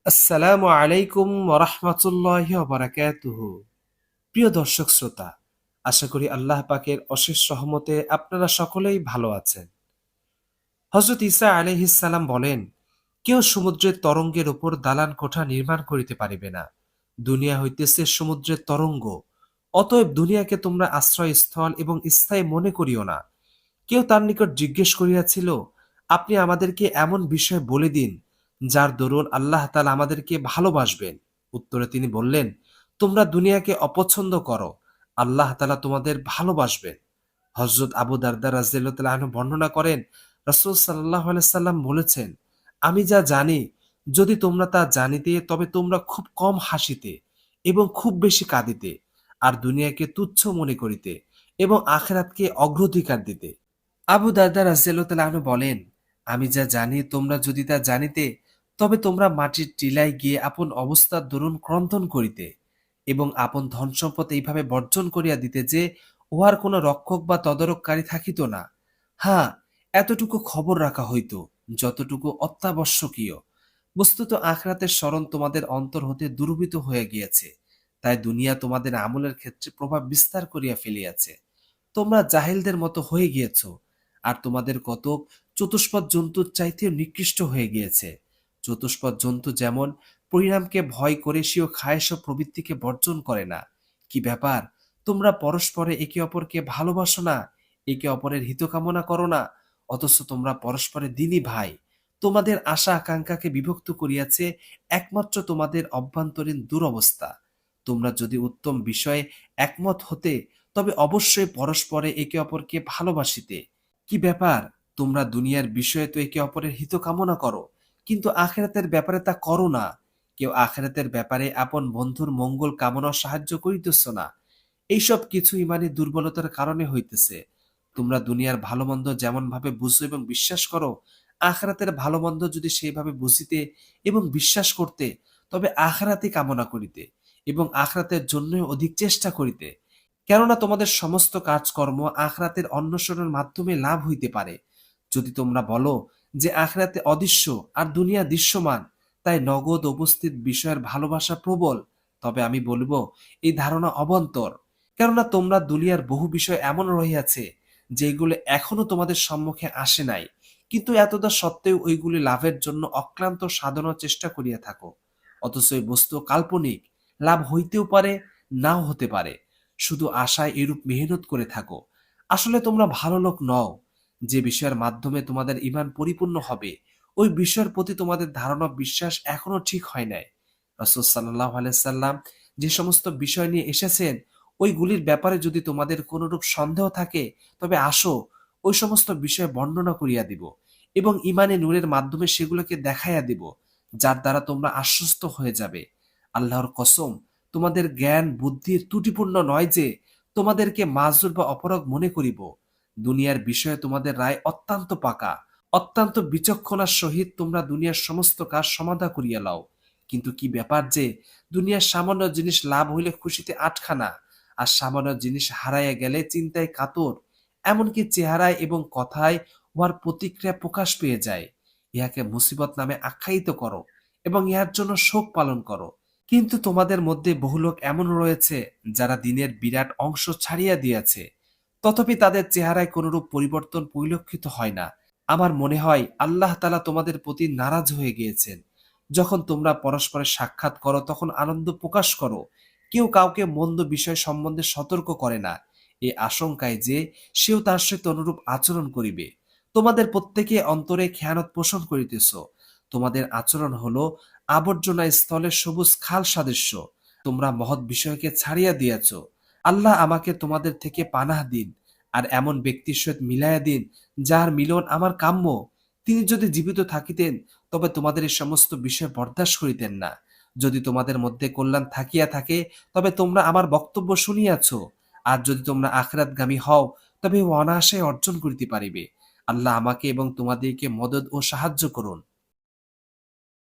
আসসালামু আলাইকুম ওরহমতুল্লাহি ওবারাকাতুহু। প্রিয় দর্শক শ্রোতা, আশা করি আল্লাহ পাকের অশেষ রহমতে আপনারা সকলেই ভালো আছেন। হযরত ঈসা আলাইহিস সালাম বলেন, কেউ সমুদ্রের তরঙ্গের উপর দালান কোঠা নির্মাণ করিতে পারিবে না। দুনিয়া হইতেছে সমুদ্রের তরঙ্গ। অতএব দুনিয়াকে তোমরা আশ্রয়স্থল এবং স্থায়ী মনে করিও না। কেউ তার নিকট জিজ্ঞেস করিয়াছিল, আপনি আমাদেরকে এমন বিষয় বলে দিন যার দরুন আল্লাহ তাআলা আমাদেরকে ভালোবাসবেন। উত্তরে তিনি বললেন, তোমরা দুনিয়াকে অপছন্দ করো, আল্লাহ তাআলা তোমাদের ভালোবাসবেন। হযরত আবু দারদা রাদিয়াল্লাহু তাআলা আনহু বর্ণনা করেন, রাসূল সাল্লাল্লাহু আলাইহি সাল্লাম বলেছেন, আমি যা জানি, যদি তোমরা তা জানিতে তবে তোমরা খুব কম হাসিতে এবং খুব বেশি কাঁদিতে, আর দুনিয়াকে তুচ্ছ মনে করিতে এবং আখিরাতকে অগ্রাধিকার দিতে। আবু দারদা রাদিয়াল্লাহু তাআলা আনহু বলেন, আমি যা জানি তোমরা যদি তা জানিতে, তবে তোমরা মাটির টিলায় গিয়ে আপন অবস্থার দরুন ক্রন্দন করিতে এবং আপন ধন সম্পদ এইভাবে বর্জন করিয়া দিতে যে উহার কোনো রক্ষক বা তদারককারী থাকিত না। হ্যাঁ, এতটুকু খবর রাখা হইত যতটুকু অত্যাবশ্যকীয়। বস্তুত আখিরাতের স্মরণ তোমাদের অন্তর হতে দূরীভূত হয়ে গিয়েছে, তাই দুনিয়া তোমাদের আমলের ক্ষেত্রে প্রভাব বিস্তার করিয়া ফেলিয়াছে। তোমরা জাহিলদের মতো হয়ে গিয়েছ, আর তোমাদের কতক চতুষ্পদ জন্তুর চাইতেও নিকৃষ্ট হয়ে গিয়েছে। চতুষ্পদ জন্তু যেমন পরিণামকে ভয় করে স্বীয় খায়েশ ও প্রবৃত্তিকে বর্জন করে না। কি ব্যাপার, তোমরা পরস্পরে একে অপরকে ভালোবাসো না, একে অপরের হিত কামনা করো না, অথচ তোমরা পরস্পরের দিনই ভাই। তোমাদের আশা আকাঙ্ক্ষাকে বিভক্ত করিয়াছে একমাত্র তোমাদের অভ্যন্তরীণ দুরবস্থা। তোমরা যদি উত্তম বিষয়ে একমত হতে, তবে অবশ্যই পরস্পরে একে অপরকে ভালোবাসিতে। কি ব্যাপার, তোমরা দুনিয়ার বিষয়ে তো একে অপরের হিত কামনা করো, কিন্তু আখিরাতের ব্যাপারে তা করো না। কেউ আখিরাতের ব্যাপারে আপন বন্ধুর মঙ্গল কামনা সাহায্য করিতেছ না। এইসব কিছু ইমানি দুর্বলতার কারণে হইতেছে। তোমরা দুনিয়ার ভালো মন্দ যেমন ভাবে বুঝো এবং বিশ্বাস করো, আখিরাতের ভালো মন্দ যদি সেইভাবে বুঝিতে এবং বিশ্বাস করতে, তবে আখিরাতই কামনা করিতে এবং আখিরাতের জন্য অধিক চেষ্টা করিতে। কেননা তোমাদের সমস্ত কাজকর্ম আখিরাতের অন্বেষণের মাধ্যমে লাভ হইতে পারে। যদি তোমরা বলো যে আখিরাতে অদৃশ্য আর দুনিয়া দৃশ্যমান, তাই নগদ উপস্থিত বিষয়ের ভালোবাসা প্রবল, তবে আমি বলব এই ধারণা অবান্তর। কেননা তোমরা দুনিয়ার বহু বিষয় এমন রহিয়াছে যেগুলো এখনো তোমাদের সম্মুখে আসে নাই, কিন্তু এতদা সত্ত্বেও ওইগুলি লাভের জন্য অক্লান্ত সাধনার চেষ্টা করিয়া থাকো। অথচ এই বস্তু কাল্পনিক, লাভ হইতেও পারে, নাও হতে পারে। শুধু আশায় এরূপ মেহনত করে থাকো। আসলে তোমরা ভালো লোক নও। যে বিষয়ের মাধ্যমে তোমাদের ঈমান পরিপূর্ণ হবে, ওই বিষয়ের প্রতি তোমাদের ধারণা বিশ্বাস এখনো ঠিক হয় নাই। রাসূল সাল্লাল্লাহু আলাইহি সাল্লাম যে সমস্ত বিষয় নিয়ে এসেছেন, ওইগুলির ব্যাপারে যদি তোমাদের কোনরূপ সন্দেহ থাকে, তবে আসো, ওই সমস্ত বিষয় বর্ণনা করিয়া দিব এবং ঈমানে নূরের মাধ্যমে সেগুলোকে দেখাইয়া দিব, যার দ্বারা তোমরা আশ্বস্ত হয়ে যাবে। আল্লাহর কসম, তোমাদের জ্ঞান বুদ্ধির ত্রুটিপূর্ণ নয় যে তোমাদেরকে মাজুর বা অপরাধ মনে করিব। দুনিয়ার বিষয়ে তোমাদের রায় অত্যন্ত পাকা, অত্যন্ত বিচক্ষণার সহিত তোমরা দুনিয়ার সমস্ত কাজ সমাধা করিয়া লও। কিন্তু কি ব্যাপার যে দুনিয়ার সামান্য জিনিস লাভ হইলে খুশিতে আটখানা, আর সামান্য জিনিস হারাইয়া গেলে চিন্তায় কাতর। এমনকি চেহারায় এবং কথায় উহার প্রতিক্রিয়া প্রকাশ পেয়ে যায়। ইহাকে মুসিবত নামে আখ্যায়িত করো এবং ইহার জন্য শোক পালন করো। কিন্তু তোমাদের মধ্যে বহু লোক এমন রয়েছে যারা দিনের বিরাট অংশ ছাড়িয়া দিয়াছে, তথাপি তাদের চেহারায় কোনরূপ পরিবর্তন পরিলক্ষিত হয় না। আমার মনে হয় আল্লাহ তাআলা তোমাদের প্রতি নারাজ হয়ে গিয়েছেন। যখন তোমরা পরস্পরের সাক্ষাৎ করো তখন আনন্দ প্রকাশ করো, কেউ কাউকে মন্দ বিষয় সম্বন্ধে সতর্ক করে না, এই আশঙ্কায় যে সেও তার সহিত অনুরূপ আচরণ করিবে। তোমাদের প্রত্যেকে অন্তরে খেয়ানত পোষণ করিতেছ। তোমাদের আচরণ হলো আবর্জনা স্থলের সবুজ খাল সাদৃশ্য। তোমরা মহৎ বিষয়কে ছাড়িয়া দিয়াছ। আল্লাহ আমাকে তোমাদের থেকে পানাহ দিন, আর এমন ব্যক্তির সহিত মিলাইয়া দিন যার মিলন আমার কাম্য। তিনি যদি জীবিত থাকিতেন, তবে তোমাদের এই সমস্ত বিষয় বরদাস্ত করিতেন না। যদি তোমাদের মধ্যে কল্যাণ থাকিয়া থাকে, তবে তোমরা আমার বক্তব্য শুনিয়াছ। আর যদি তোমরা আখিরাতগামী হও, তবে অনায়াসে অর্জন করিতে পারিবে। আল্লাহ আমাকে এবং তোমাদেরকে মদদ ও সাহায্য করুন।